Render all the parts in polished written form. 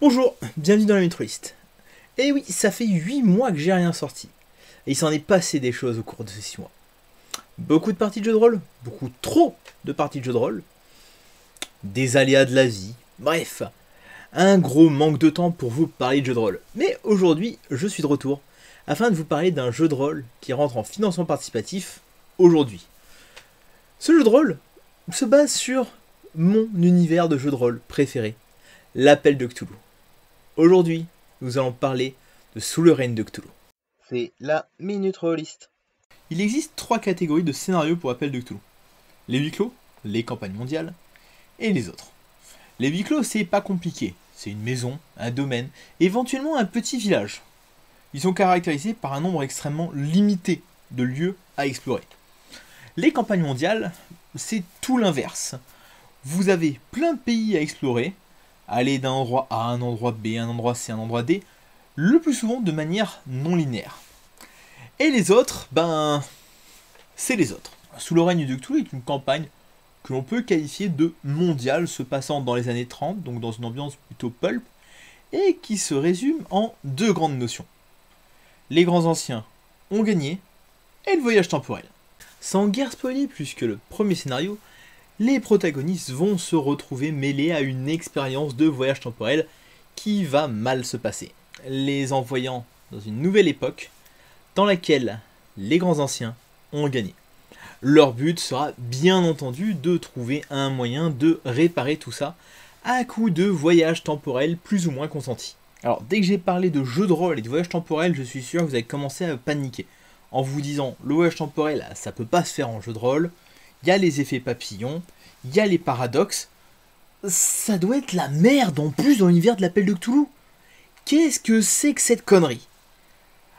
Bonjour, bienvenue dans la Métrolist. Et oui, ça fait 8 mois que j'ai rien sorti. Et il s'en est passé des choses au cours de ces 6 mois. Beaucoup de parties de jeux de rôle, beaucoup trop de parties de jeux de rôle, des aléas de la vie, bref, un gros manque de temps pour vous parler de jeux de rôle. Mais aujourd'hui, je suis de retour afin de vous parler d'un jeu de rôle qui rentre en financement participatif aujourd'hui. Ce jeu de rôle se base sur mon univers de jeu de rôle préféré, l'Appel de Cthulhu. Aujourd'hui, nous allons parler de Sous le règne de Cthulhu. C'est la Minute Rollist. Il existe 3 catégories de scénarios pour Appel de Cthulhu. Les huis clos, les campagnes mondiales, et les autres. Les huis clos, c'est pas compliqué. C'est une maison, un domaine, éventuellement un petit village. Ils sont caractérisés par un nombre extrêmement limité de lieux à explorer. Les campagnes mondiales, c'est tout l'inverse. Vous avez plein de pays à explorer, aller d'un endroit A à un endroit B, un endroit C, un endroit D, le plus souvent de manière non linéaire. Et les autres, c'est les autres. Sous le règne de Cthulhu est une campagne que l'on peut qualifier de mondiale, se passant dans les années 30, donc dans une ambiance plutôt pulp, et qui se résume en 2 grandes notions. Les grands anciens ont gagné, et le voyage temporel. Sans guère spoiler plus que le premier scénario, les protagonistes vont se retrouver mêlés à une expérience de voyage temporel qui va mal se passer, les envoyant dans une nouvelle époque dans laquelle les grands anciens ont gagné. Leur but sera bien entendu de trouver un moyen de réparer tout ça à coup de voyage temporel plus ou moins consenti. Alors dès que j'ai parlé de jeu de rôle et de voyage temporel, je suis sûr que vous avez commencé à paniquer en vous disant le voyage temporel ça peut pas se faire en jeu de rôle, il y a les effets papillons, il y a les paradoxes, ça doit être la merde en plus dans l'univers de l'Appel de Cthulhu. Qu'est-ce que c'est que cette connerie?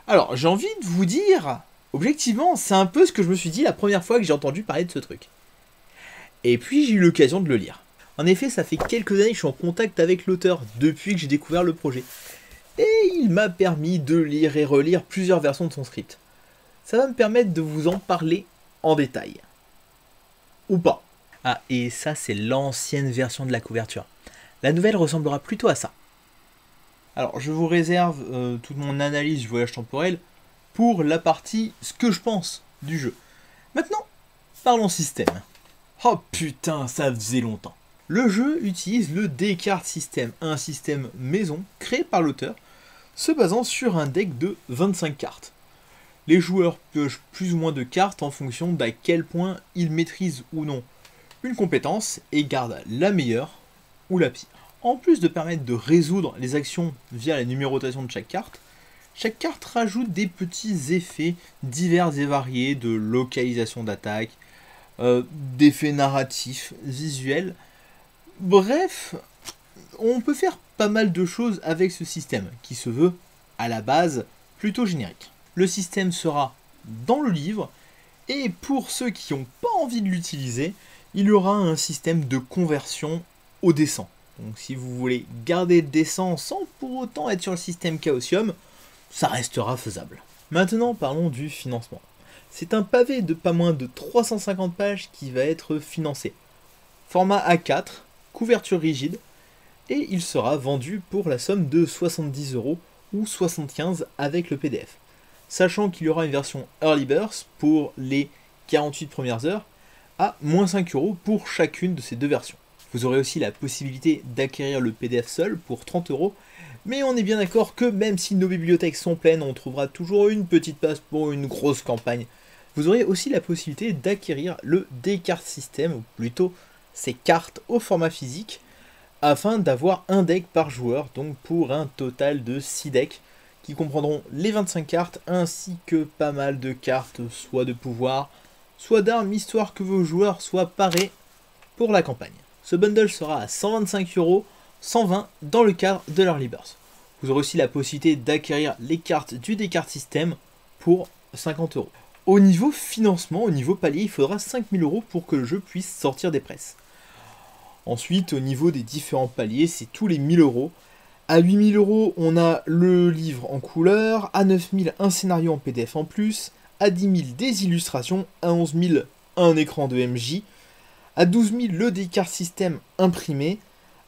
Alors j'ai envie de vous dire, objectivement c'est un peu ce que je me suis dit la première fois que j'ai entendu parler de ce truc. Et puis j'ai eu l'occasion de le lire. En effet, ça fait quelques années que je suis en contact avec l'auteur depuis que j'ai découvert le projet. Et il m'a permis de lire et relire plusieurs versions de son script. Ça va me permettre de vous en parler en détail. Ou pas. Ah, et ça c'est l'ancienne version de la couverture. La nouvelle ressemblera plutôt à ça. Alors je vous réserve toute mon analyse du voyage temporel pour la partie ce que je pense du jeu. Maintenant, parlons système. Oh putain, ça faisait longtemps. Le jeu utilise le Descartes System, un système maison créé par l'auteur, se basant sur un deck de 25 cartes. Les joueurs piochent plus ou moins de cartes en fonction d'à quel point ils maîtrisent ou non une compétence et gardent la meilleure ou la pire. En plus de permettre de résoudre les actions via la numérotation de chaque carte rajoute des petits effets divers et variés de localisation d'attaque, d'effets narratifs, visuels. Bref, on peut faire pas mal de choses avec ce système qui se veut, à la base, plutôt générique. Le système sera dans le livre et pour ceux qui n'ont pas envie de l'utiliser, il y aura un système de conversion au descent. Donc si vous voulez garder le descent sans pour autant être sur le système Chaosium, ça restera faisable. Maintenant parlons du financement. C'est un pavé de pas moins de 350 pages qui va être financé. Format A4, couverture rigide, et il sera vendu pour la somme de 70 € ou 75 avec le PDF. Sachant qu'il y aura une version Early Bird pour les 48 premières heures, à moins 5 € pour chacune de ces deux versions. Vous aurez aussi la possibilité d'acquérir le PDF seul pour 30 €, mais on est bien d'accord que même si nos bibliothèques sont pleines, on trouvera toujours une petite place pour une grosse campagne. Vous aurez aussi la possibilité d'acquérir le Descartes System, ou plutôt ces cartes au format physique, afin d'avoir un deck par joueur, donc pour un total de 6 decks, qui comprendront les 25 cartes, ainsi que pas mal de cartes, soit de pouvoir, soit d'armes, histoire que vos joueurs soient parés pour la campagne. Ce bundle sera à 125 €, 120 dans le cadre de l'Early Bird. Vous aurez aussi la possibilité d'acquérir les cartes du Descartes System pour 50 €. Au niveau financement, au niveau palier, il faudra 5000 € pour que le jeu puisse sortir des presses. Ensuite, au niveau des différents paliers, c'est tous les 1000 €. À 8000 €, on a le livre en couleur, à 9000 un scénario en PDF en plus, à 10 000 des illustrations, à 11 000 un écran de MJ, à 12 000 le Descartes System imprimé,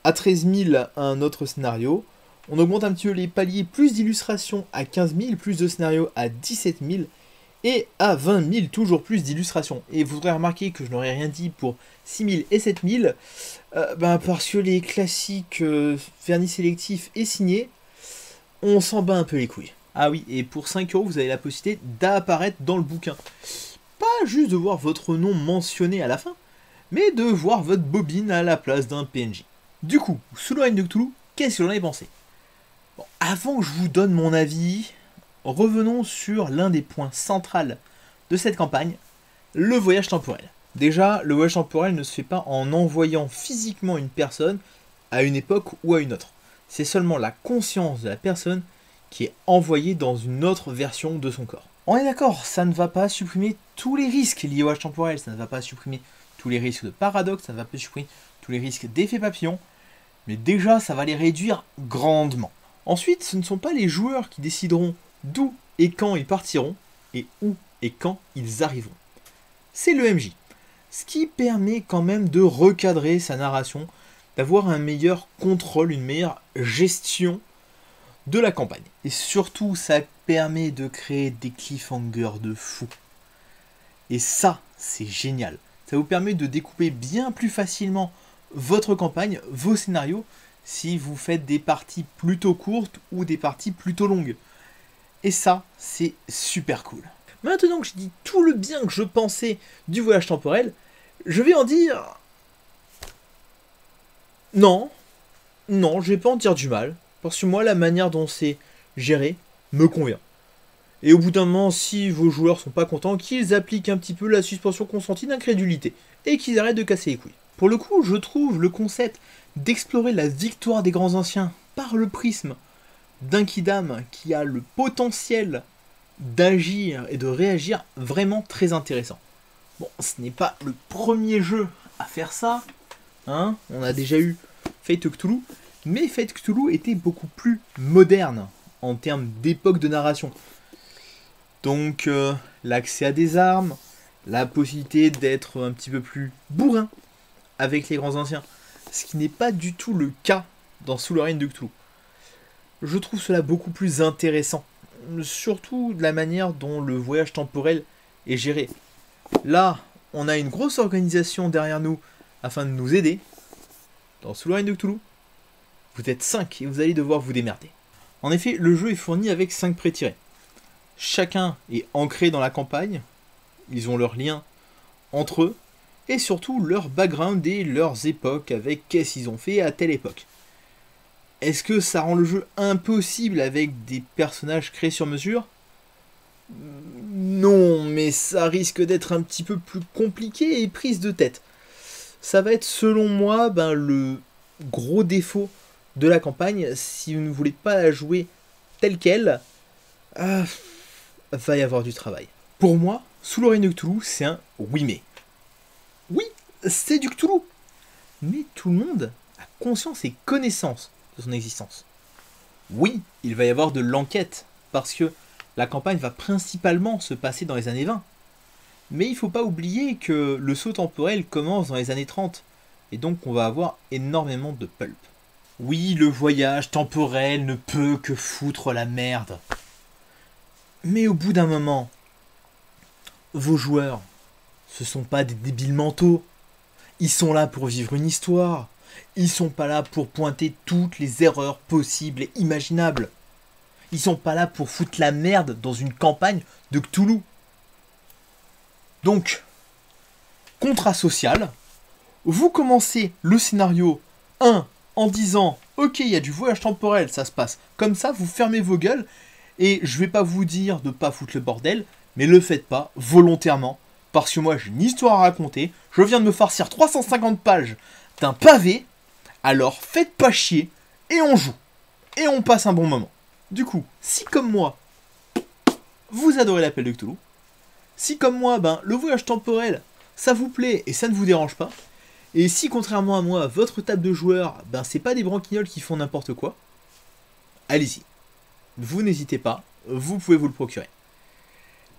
à 13 000 un autre scénario, On augmente un petit peu les paliers, plus d'illustrations à 15 000, plus de scénarios à 17 000, et à 20 000, toujours plus d'illustrations. Et vous aurez remarqué que je n'aurais rien dit pour 6 000 et 7 000, parce que les classiques vernis sélectifs et signés, on s'en bat un peu les couilles. Ah oui, et pour 5 euros, vous avez la possibilité d'apparaître dans le bouquin. Pas juste de voir votre nom mentionné à la fin, mais de voir votre bobine à la place d'un PNJ. Du coup, sous le règne de Cthulhu, qu'est-ce que j'en ai pensé? Bon, avant que je vous donne mon avis, revenons sur l'un des points centraux de cette campagne, le voyage temporel. Déjà, le voyage temporel ne se fait pas en envoyant physiquement une personne à une époque ou à une autre. C'est seulement la conscience de la personne qui est envoyée dans une autre version de son corps. On est d'accord, ça ne va pas supprimer tous les risques liés au voyage temporel, ça ne va pas supprimer tous les risques de paradoxe, ça ne va pas supprimer tous les risques d'effet papillon, mais déjà ça va les réduire grandement. Ensuite, ce ne sont pas les joueurs qui décideront d'où et quand ils partiront, et où et quand ils arriveront. C'est le MJ. Ce qui permet quand même de recadrer sa narration, d'avoir un meilleur contrôle, une meilleure gestion de la campagne. Et surtout, ça permet de créer des cliffhangers de fou. Et ça, c'est génial. Ça vous permet de découper bien plus facilement votre campagne, vos scénarios, si vous faites des parties plutôt courtes ou des parties plutôt longues. Et ça, c'est super cool. Maintenant que j'ai dit tout le bien que je pensais du voyage temporel, je vais en dire... Non, je vais pas en dire du mal, parce que moi, la manière dont c'est géré me convient. Et au bout d'un moment, si vos joueurs sont pas contents, qu'ils appliquent un petit peu la suspension consentie d'incrédulité, et qu'ils arrêtent de casser les couilles. Pour le coup, je trouve le concept d'explorer la victoire des grands anciens par le prisme d'un Kidam qui a le potentiel d'agir et de réagir vraiment très intéressant. Bon, ce n'est pas le premier jeu à faire ça, hein, on a déjà eu Fate Cthulhu, mais Fate Cthulhu était beaucoup plus moderne en termes d'époque de narration. Donc l'accès à des armes, la possibilité d'être un petit peu plus bourrin avec les grands anciens, ce qui n'est pas du tout le cas dans Sous le règne de Cthulhu. Je trouve cela beaucoup plus intéressant, surtout de la manière dont le voyage temporel est géré. Là, on a une grosse organisation derrière nous afin de nous aider. Dans Sous le règne de Cthulhu, vous êtes 5 et vous allez devoir vous démerder. En effet, le jeu est fourni avec 5 pré-tirés. Chacun est ancré dans la campagne, ils ont leurs liens entre eux, et surtout leur background et leurs époques avec qu'est-ce qu'ils ont fait à telle époque. Est-ce que ça rend le jeu impossible avec des personnages créés sur mesure? Non, mais ça risque d'être un petit peu plus compliqué et prise de tête. Ça va être selon moi le gros défaut de la campagne. Si vous ne voulez pas la jouer telle qu'elle, va y avoir du travail. Pour moi, Sous le règne de Cthulhu, c'est un oui mais. Oui, c'est du Cthulhu. Mais tout le monde a conscience et connaissance de son existence. Oui, il va y avoir de l'enquête, parce que la campagne va principalement se passer dans les années 20. Mais il ne faut pas oublier que le saut temporel commence dans les années 30, et donc on va avoir énormément de pulp. Oui, le voyage temporel ne peut que foutre la merde. Mais au bout d'un moment, vos joueurs, ce sont pas des débiles mentaux. Ils sont là pour vivre une histoire. Ils sont pas là pour pointer toutes les erreurs possibles et imaginables. Ils sont pas là pour foutre la merde dans une campagne de Cthulhu. Donc, contrat social, vous commencez le scénario 1 en disant « Ok, il y a du voyage temporel, ça se passe comme ça, vous fermez vos gueules, et je vais pas vous dire de pas foutre le bordel, mais le faites pas volontairement, parce que moi j'ai une histoire à raconter, je viens de me farcir 350 pages d'un pavé, alors faites pas chier, et on joue, et on passe un bon moment. » Du coup, si comme moi, vous adorez l'appel de Cthulhu, si comme moi, le voyage temporel, ça vous plaît et ça ne vous dérange pas, et si contrairement à moi, votre table de joueurs, c'est pas des branquignoles qui font n'importe quoi, allez-y. Vous n'hésitez pas, vous pouvez vous le procurer.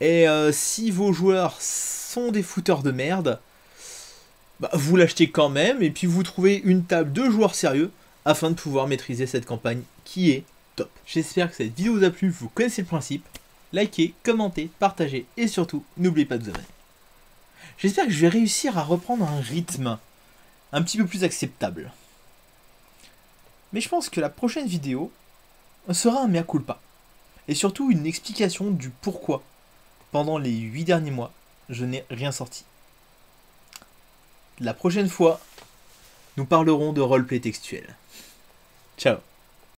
Et si vos joueurs sont des fouteurs de merde, vous l'achetez quand même, et puis vous trouvez une table de joueurs sérieux afin de pouvoir maîtriser cette campagne qui est top. J'espère que cette vidéo vous a plu, vous connaissez le principe. Likez, commentez, partagez et surtout, n'oubliez pas de vous abonner. J'espère que je vais réussir à reprendre un rythme un petit peu plus acceptable. Mais je pense que la prochaine vidéo sera un mea culpa. Et surtout une explication du pourquoi, pendant les 8 derniers mois, je n'ai rien sorti. La prochaine fois, nous parlerons de roleplay textuel. Ciao.